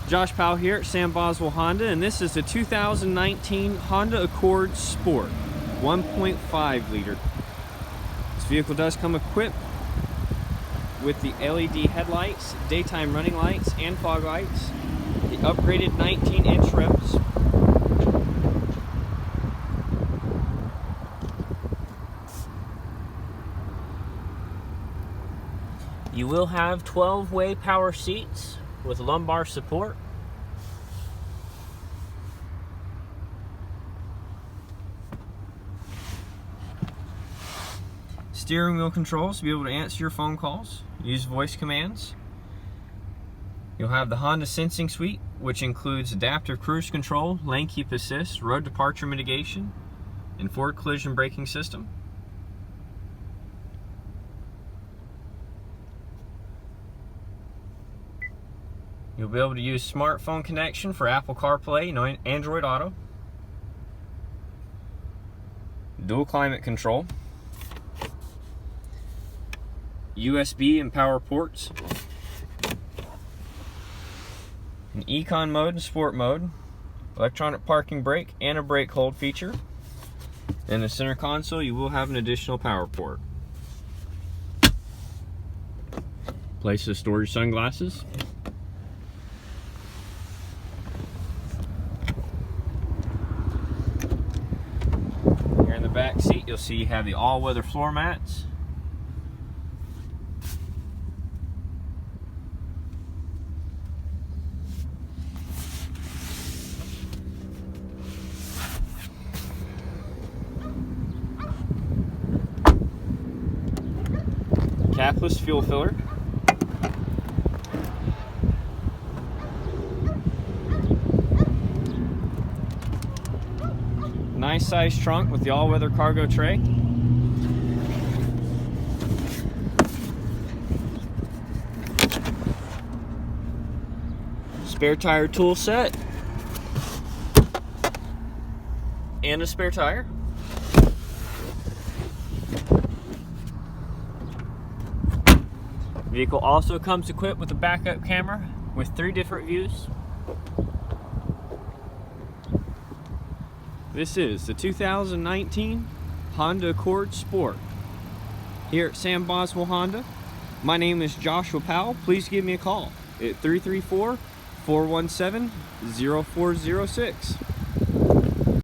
Josh Powell here at Sam Boswell Honda, and this is the 2019 Honda Accord Sport 1.5 liter. This vehicle does come equipped with the LED headlights, daytime running lights, and fog lights, the upgraded 19-inch rims, you will have 12-way power seats with lumbar support. Steering wheel controls to be able to answer your phone calls, use voice commands. You'll have the Honda Sensing Suite, which includes adaptive cruise control, lane keep assist, road departure mitigation, and forward collision braking system. You'll be able to use smartphone connection for Apple CarPlay and Android Auto. Dual climate control. USB and power ports. An Econ mode and Sport mode. Electronic parking brake and a brake hold feature. In the center console, you will have an additional power port. Place to store your sunglasses. Back seat, you'll see you have the all-weather floor mats. Capless fuel filler. Nice size trunk with the all-weather cargo tray. Spare tire tool set. And a spare tire. Vehicle also comes equipped with a backup camera with 3 different views. This is the 2019 Honda Accord Sport here at Sam Boswell Honda. My name is Joshua Powell. Please give me a call at 334-417-0406.